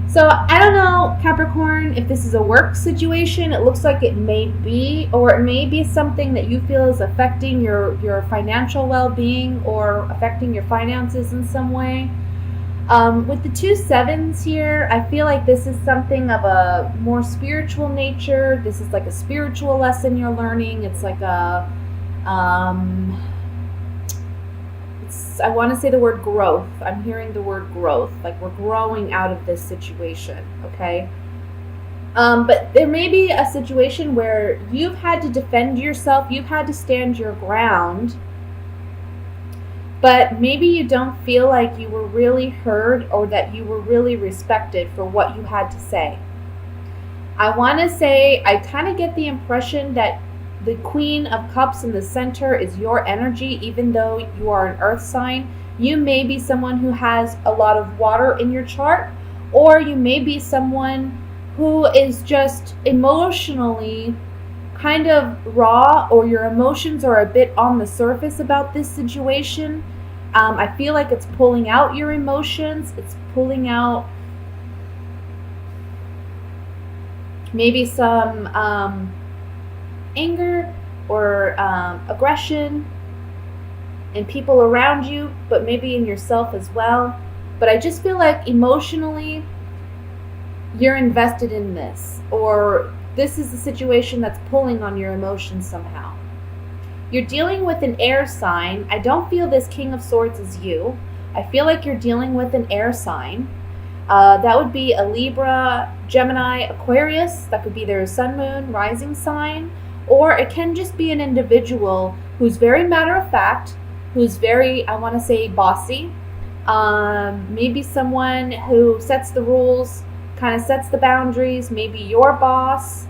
So I don't know, Capricorn, if this is a work situation. It looks like it may be, or it may be something that you feel is affecting your financial well-being or affecting your finances in some way. With the 2 sevens here, I feel like this is something of a more spiritual nature. This is like a spiritual lesson you're learning. It's like I want to say the word growth. I'm hearing the word growth. Like we're growing out of this situation, okay? But there may be a situation where you've had to defend yourself. You've had to stand your ground. But maybe you don't feel like you were really heard or that you were really respected for what you had to say. I want to say, I kind of get the impression that the Queen of Cups in the center is your energy, even though you are an earth sign. You may be someone who has a lot of water in your chart, or you may be someone who is just emotionally kind of raw, or your emotions are a bit on the surface about this situation. I feel like it's pulling out your emotions. It's pulling out maybe some anger or aggression in people around you, but maybe in yourself as well. But I just feel like emotionally you're invested in this, or this is a situation that's pulling on your emotions somehow. You're dealing with an air sign. I don't feel this King of Swords is you. I feel like you're dealing with an air sign. That would be a Libra, Gemini, Aquarius. That could be their sun, moon, rising sign. Or it can just be an individual who's very matter of fact, who's very, I want to say, bossy. Maybe someone who sets the rules, kind of sets the boundaries, maybe your boss.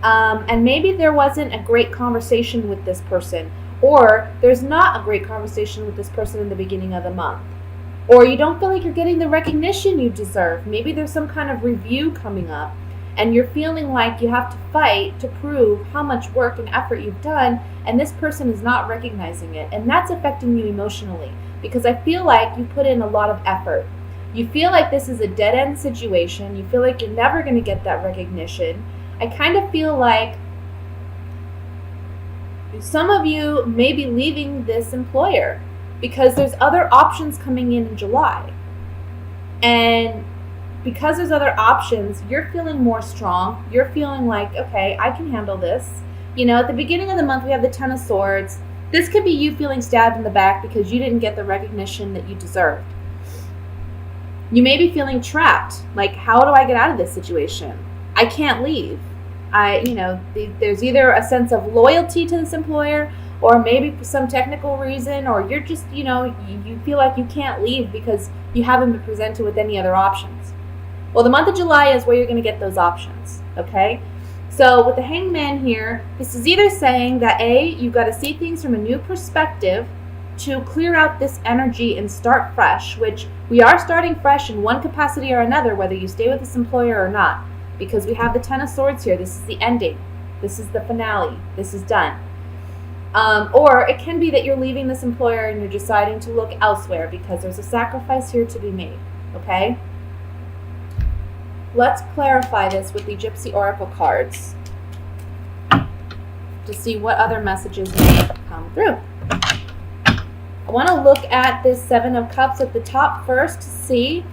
And maybe there wasn't a great conversation with this person, or there's not a great conversation with this person in the beginning of the month. Or you don't feel like you're getting the recognition you deserve. Maybe there's some kind of review coming up, and you're feeling like you have to fight to prove how much work and effort you've done, and this person is not recognizing it. And that's affecting you emotionally, because I feel like you put in a lot of effort. You feel like this is a dead-end situation. You feel like you're never going to get that recognition. I kind of feel like some of you may be leaving this employer because there's other options coming in July. And because there's other options, you're feeling more strong. You're feeling like, okay, I can handle this. You know, at the beginning of the month, we have the Ten of Swords. This could be you feeling stabbed in the back because you didn't get the recognition that you deserved. You may be feeling trapped. Like, how do I get out of this situation? I can't leave. There's either a sense of loyalty to this employer, or maybe for some technical reason, or you're just, you feel like you can't leave because you haven't been presented with any other options. Well, the month of July is where you're going to get those options, okay? So with the Hangman here, this is either saying that you've got to see things from a new perspective to clear out this energy and start fresh, which we are starting fresh in one capacity or another, whether you stay with this employer or not. Because we have the Ten of Swords here. This is the ending. This is the finale. This is done. Or it can be that you're leaving this employer and you're deciding to look elsewhere because there's a sacrifice here to be made. Okay? Let's clarify this with the Gypsy Oracle cards to see what other messages may come through. I want to look at this Seven of Cups at the top first to see.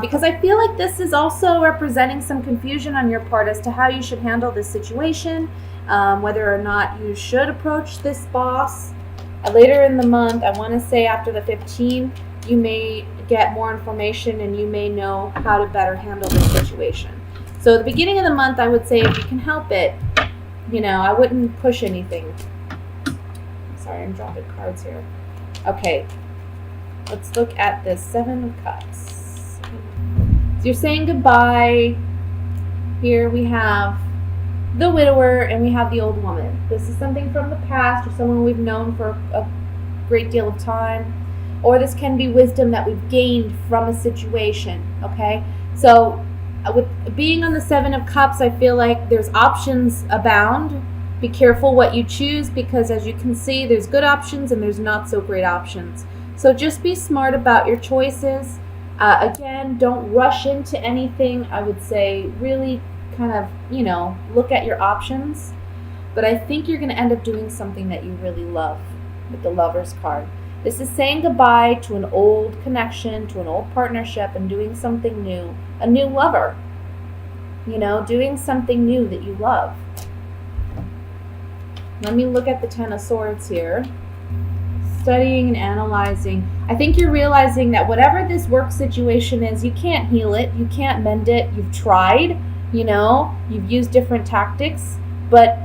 Because I feel like this is also representing some confusion on your part as to how you should handle this situation, whether or not you should approach this boss. Later in the month, I want to say after the 15th, you may get more information and you may know how to better handle this situation. So at the beginning of the month, I would say if you can help it, I wouldn't push anything. Sorry, I'm dropping cards here. Okay, let's look at this Seven of Cups. So you're saying goodbye. Here we have the widower and we have the old woman. This is something from the past or someone we've known for a great deal of time. Or this can be wisdom that we've gained from a situation, okay? So with being on the Seven of Cups, I feel like there's options abound. Be careful what you choose because as you can see, there's good options and there's not so great options. So just be smart about your choices. Again, don't rush into anything. I would say really kind of, look at your options. But I think you're going to end up doing something that you really love with the Lover's card. This is saying goodbye to an old connection, to an old partnership, and doing something new. A new lover. Doing something new that you love. Let me look at the Ten of Swords here. Studying and analyzing. I think you're realizing that whatever this work situation is, you can't heal it. You can't mend it. You've tried. You've used different tactics. But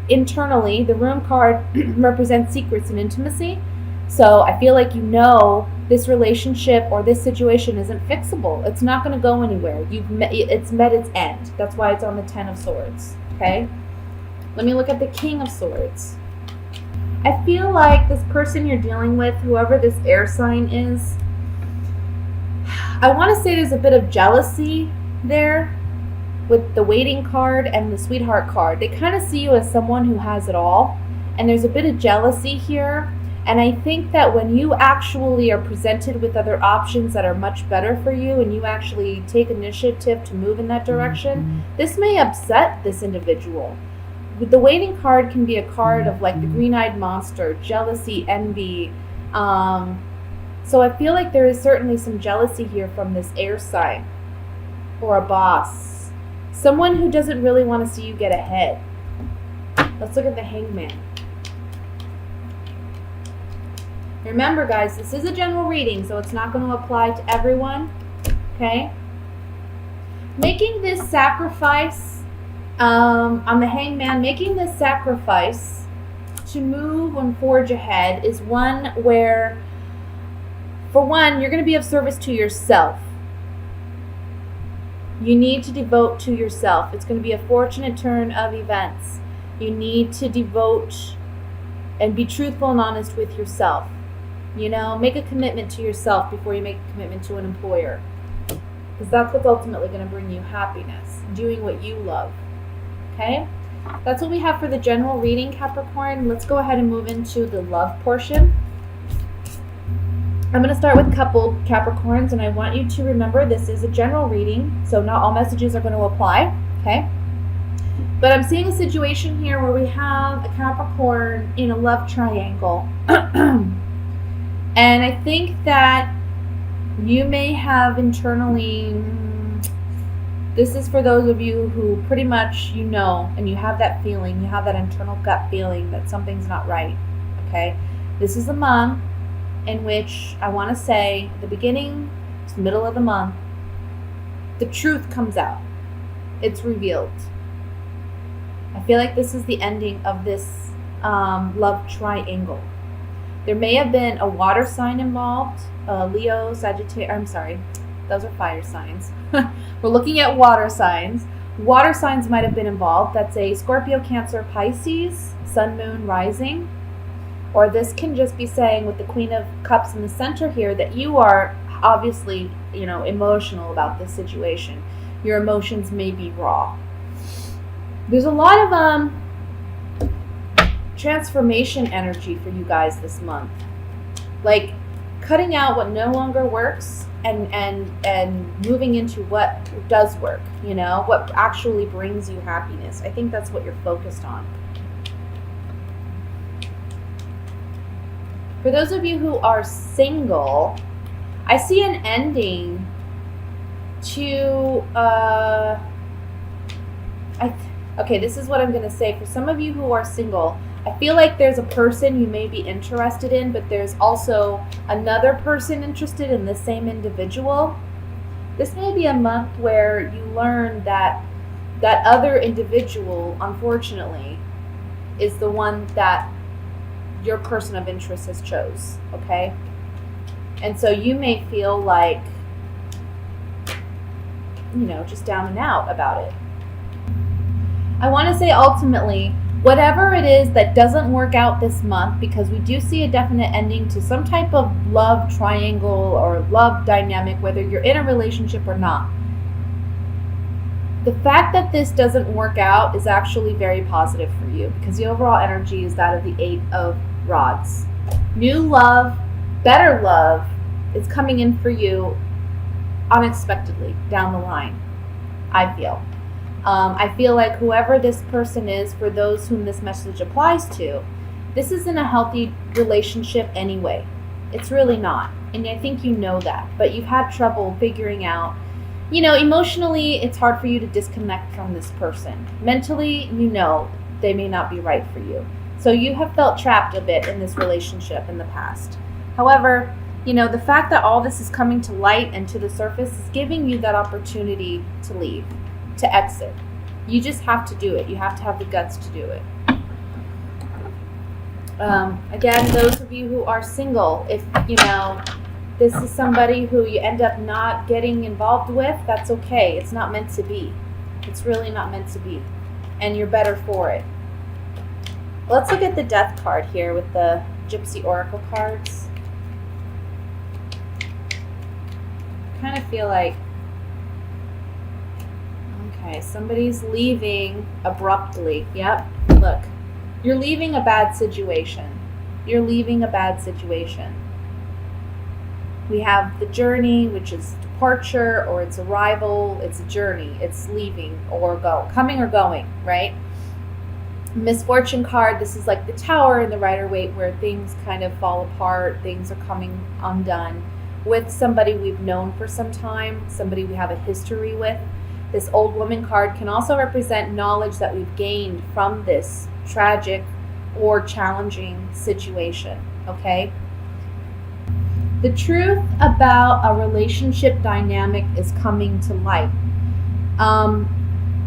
internally, the Room card represents secrets and intimacy. So I feel like this relationship or this situation isn't fixable. It's not going to go anywhere. It's met its end. That's why it's on the Ten of Swords. Okay? Let me look at the King of Swords. I feel like this person you're dealing with, whoever this air sign is, I want to say there's a bit of jealousy there with the Waiting card and the Sweetheart card. They kind of see you as someone who has it all, and there's a bit of jealousy here. And I think that when you actually are presented with other options that are much better for you, and you actually take initiative to move in that direction, this may upset this individual. The Waiting card can be a card of like the green-eyed monster, jealousy, envy. So I feel like there is certainly some jealousy here from this air sign or a boss. Someone who doesn't really want to see you get ahead. Let's look at the Hangman. Remember, guys, this is a general reading, so it's not going to apply to everyone. Okay? Making this sacrifice, on the Hangman, making this sacrifice to move and forge ahead is one where, for one, you're going to be of service to yourself. You need to devote to yourself. It's going to be a fortunate turn of events. You need to devote and be truthful and honest with yourself. Make a commitment to yourself before you make a commitment to an employer. Because that's what's ultimately going to bring you happiness. Doing what you love. Okay? That's what we have for the general reading, Capricorn. Let's go ahead and move into the love portion. I'm going to start with coupled Capricorns, and I want you to remember this is a general reading, so not all messages are going to apply. Okay? But I'm seeing a situation here where we have a Capricorn in a love triangle. And I think that you may have internally, this is for those of you who pretty much and you have that feeling, you have that internal gut feeling that something's not right, okay? This is a month in which I want to say the beginning to middle of the month, the truth comes out. It's revealed. I feel like this is the ending of this love triangle. There may have been a water sign involved, Leo, Sagittarius, I'm sorry, those are fire signs. We're looking at water signs. Water signs might have been involved. That's a Scorpio, Cancer, Pisces, Sun, Moon, Rising. Or this can just be saying with the Queen of Cups in the center here that you are obviously, emotional about this situation. Your emotions may be raw. There's a lot of transformation energy for you guys this month, like cutting out what no longer works and moving into what does work, what actually brings you happiness. I think that's what you're focused on. For those of you who are single, I see an ending to okay, this is what I'm going to say. For some of you who are single, I feel like there's a person you may be interested in, but there's also another person interested in the same individual. This may be a month where you learn that that other individual, unfortunately, is the one that your person of interest has chose, okay? And so you may feel like, just down and out about it. I want to say ultimately, whatever it is that doesn't work out this month, because we do see a definite ending to some type of love triangle or love dynamic, whether you're in a relationship or not. The fact that this doesn't work out is actually very positive for you, because the overall energy is that of the Eight of Rods. New love, better love is coming in for you unexpectedly down the line, I feel. I feel like whoever this person is, for those whom this message applies to, this isn't a healthy relationship anyway. It's really not. And I think you know that. But you've had trouble figuring out, emotionally, it's hard for you to disconnect from this person. Mentally, they may not be right for you. So you have felt trapped a bit in this relationship in the past. However, the fact that all this is coming to light and to the surface is giving you that opportunity to leave, to exit. You just have to do it. You have to have the guts to do it. Again, those of you who are single, if, this is somebody who you end up not getting involved with, that's okay. It's not meant to be. It's really not meant to be. And you're better for it. Let's look at the Death card here with the Gypsy Oracle cards. I kind of feel like, okay, somebody's leaving abruptly. Yep, look. You're leaving a bad situation. You're leaving a bad situation. We have the Journey, which is departure, or it's arrival. It's a journey. It's leaving or coming or going, right? Misfortune card, this is like the Tower and the Rider-Waite, where things kind of fall apart. Things are coming undone with somebody we've known for some time, somebody we have a history with. This Old Woman card can also represent knowledge that we've gained from this tragic or challenging situation, okay? The truth about a relationship dynamic is coming to light.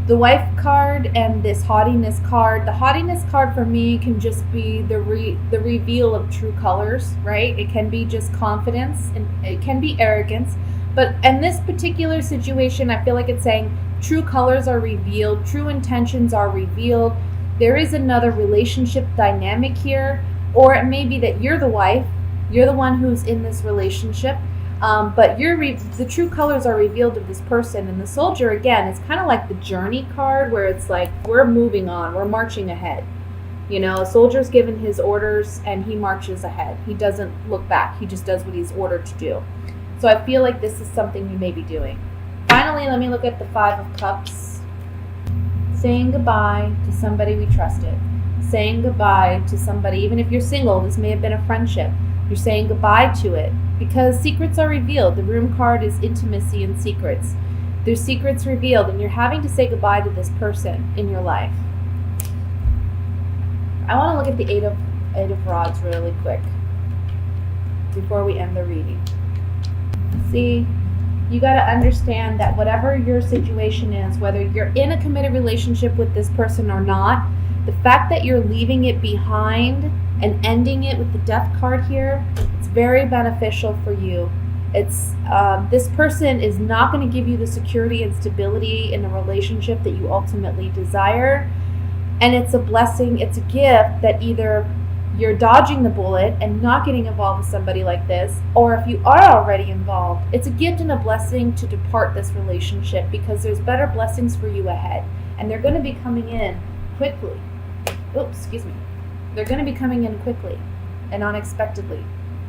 The Wife card and this Haughtiness card. The Haughtiness card for me can just be the reveal of true colors, right? It can be just confidence and it can be arrogance. But in this particular situation, I feel like it's saying true colors are revealed, true intentions are revealed. There is another relationship dynamic here, or it may be that you're the wife, you're the one who's in this relationship, but the true colors are revealed of this person. And the Soldier, again, is kind of like the Journey card, where it's like we're moving on, we're marching ahead. A soldier's given his orders and he marches ahead. He doesn't look back, he just does what he's ordered to do. So I feel like this is something you may be doing. Finally, let me look at the Five of Cups. Saying goodbye to somebody we trusted. Saying goodbye to somebody, even if you're single, this may have been a friendship. You're saying goodbye to it because secrets are revealed. The Room card is intimacy and secrets. There's secrets revealed, and you're having to say goodbye to this person in your life. I want to look at the Eight of Rods really quick before we end the reading. See, you got to understand that whatever your situation is, whether you're in a committed relationship with this person or not, the fact that you're leaving it behind and ending it with the Death card here, it's very beneficial for you. It's this person is not going to give you the security and stability in a relationship that you ultimately desire. And it's a blessing, it's a gift that either you're dodging the bullet and not getting involved with somebody like this, or if you are already involved, it's a gift and a blessing to depart this relationship because there's better blessings for you ahead. And they're going to be coming in quickly. Oops, excuse me. They're going to be coming in quickly and unexpectedly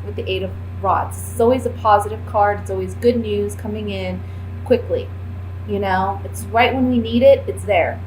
with the Eight of Rods. It's always a positive card. It's always good news coming in quickly. It's right when we need it, it's there.